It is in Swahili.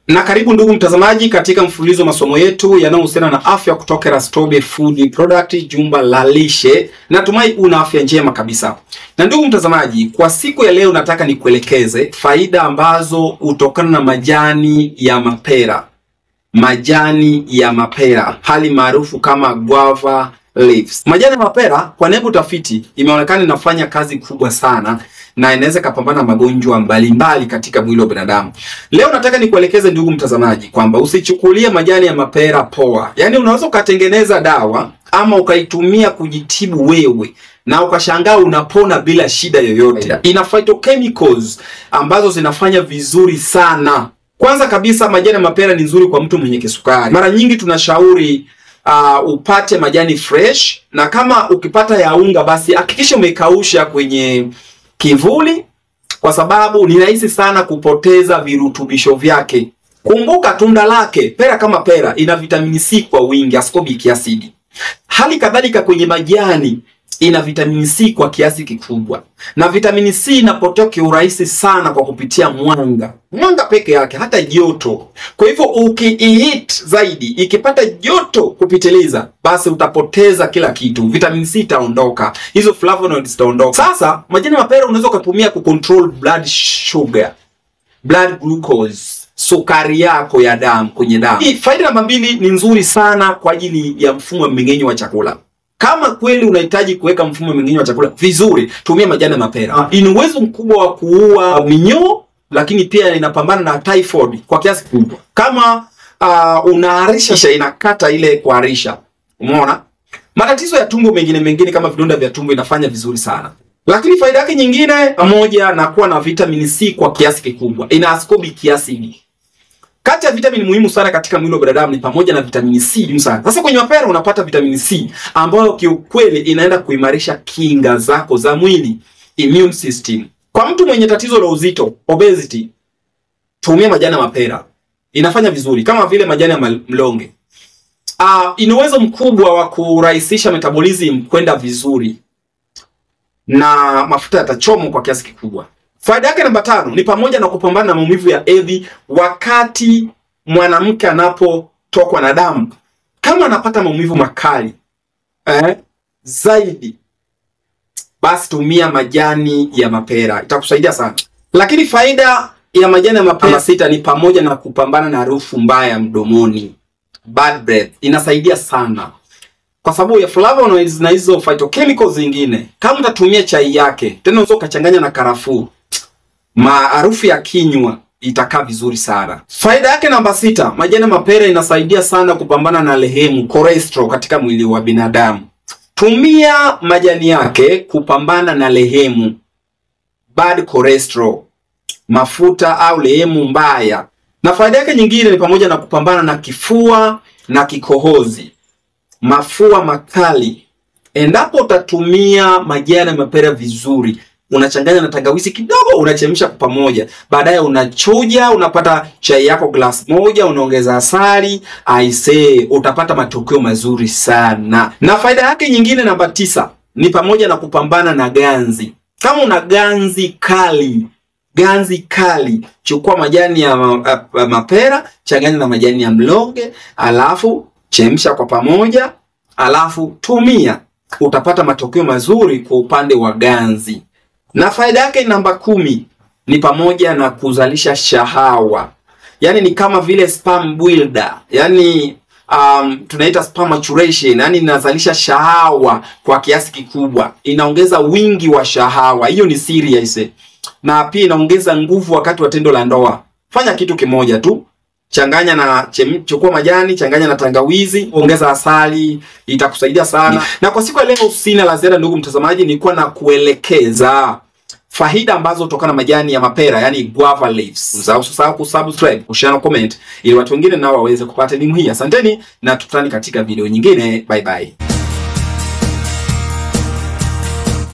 Na karibu ndugu mtazamaji katika mfululizo masomo yetu yanayohusiana na afya kutoka Rastobe Food Product, jumba la lishe. Natumai una afya njema kabisa. Na ndugu mtazamaji, kwa siku ya leo nataka nikuelekeze faida ambazo hutokana na majani ya mapera. Majani ya mapera, hali maarufu kama guava leaves. Majani ya mapera kwa nebu tafiti imeonekana inafanya kazi kubwa sana na inaweza kupambana magonjwa mbalimbali katika mwili wa binadamu. Leo nataka nikuelekeze ndugu mtazamaji kwamba usichukulie majani ya mapera poa. Yaani unaweza ukatengeneza dawa ama ukaitumia kujitibu wewe na ukashangaa unapona bila shida yoyote. Ina phytochemicals ambazo zinafanya vizuri sana. Kwanza kabisa majani ya mapera ni nzuri kwa mtu mwenye kisukari. Mara nyingi tunashauri upate majani fresh, na kama ukipata ya unga basi hakikisha umekausha kwenye kivuli, kwa sababu ni rahisi sana kupoteza virutubisho vyake. Kumbuka tunda lake, pera kama pera, ina vitamini C kwa wingi, ascorbic acid. Hali kadhalika kwenye majani ina vitamini C kwa kiasi kikubwa. Na vitamini C inapotea kiurahisi sana kwa kupitia mwanga. Mwanga peke yake, hata joto. Kwa hivyo ukiihit zaidi, ikipata joto kupitiliza, basi utapoteza kila kitu. Vitamini C itaondoka, hizo flavonoids zitaondoka. Sasa majani ya mapera unaweza kutumia kucontrol blood sugar, blood glucose, sukari yako ya damu kwenye damu. Hii faida namba 2 ni nzuri sana kwa ajili ya mfumo wa mmeng'enyo wa chakula. Kama kweli unahitaji kuweka mfumo wa mmeng'enyo wa chakula vizuri, tumia majani ya mapera. Ina uwezo mkubwa wa kuua minyoo, lakini pia inapambana na typhoid kwa kiasi kikubwa. Kama unaharisha, inakata ile kuharisha. Umeona? Matatizo ya tumbo mengine kama vidonda vya tumbo inafanya vizuri sana. Lakini faida yake nyingine, pamoja na kuwa na vitamini C kwa kiasi kikubwa, ina ascorbic acid. Kati ya vitamini muhimu sana katika mwili wa binadamu ni pamoja na vitamini C sana. Sasa kwenye mapera unapata vitamini C ambayo kiukweli inaenda kuimarisha kinga zako za mwili, immune system. Kwa mtu mwenye tatizo la uzito, obesity, tumia majani ya mapera. Inafanya vizuri kama vile majani ya mlonge. Ina uwezo mkubwa wa kurahisisha metabolism kwenda vizuri, na mafuta yatachomwa kwa kiasi kikubwa. Faida yake namba 5 ni pamoja na kupambana na maumivu ya hedhi wakati mwanamke anapotokwa na damu. Kama anapata maumivu makali zaidi, basi tumia majani ya mapera, itakusaidia sana. Lakini faida ya majani ya mapera 6 ni pamoja na kupambana na harufu mbaya mdomoni, bad breath. Inasaidia sana kwa sababu ya flavonoids na hizo phytochemicals zingine. Kama utatumia chai yake, tena unaweza ukachanganya na karafuu, harufu ya kinywa itakaa vizuri sana. Faida yake namba 6, majani ya mapera inasaidia sana kupambana na lehemu, cholesterol katika mwili wa binadamu. Tumia majani yake kupambana na lehemu, bad cholesterol, mafuta au lehemu mbaya. Na faida yake nyingine ni pamoja na kupambana na kifua na kikohozi, mafua makali. Endapo utatumia majani ya mapera vizuri, unachanganya na tangawizi kidogo, unachemsha pamoja, baadaye unachuja, unapata chai yako glass moja, unaongeza asali, utapata matokeo mazuri sana. Na faida yake nyingine namba 9 ni pamoja na kupambana na ganzi. Kama una ganzi kali, chukua majani ya mapera, changanya na majani ya mlonge, alafu chemsha kwa pamoja, alafu tumia, utapata matokeo mazuri kwa upande wa ganzi. Na faida yake namba 10 ni pamoja na kuzalisha shahawa. Yaani ni kama vile sperm builder. Yaani tunaita sperm maturation. Yaani inazalisha shahawa kwa kiasi kikubwa. Inaongeza wingi wa shahawa. Hiyo ni serious. Na pia inaongeza nguvu wakati wa tendo la ndoa. Fanya kitu kimoja tu. Changanya na chukua majani, changanya na tangawizi, ongeza asali, itakusaidia sana. Na kwa siku ya leo sina la ziada ndugu mtazamaji, nilikuwa na kuelekeza faida ambazo hutokana na majani ya mapera, yani guava leaves. Usisahau kusubscribe, kushare na comment ili watu wengine nao waweze kupata elimu hii. Asanteni na tukutane katika video nyingine. Bye bye.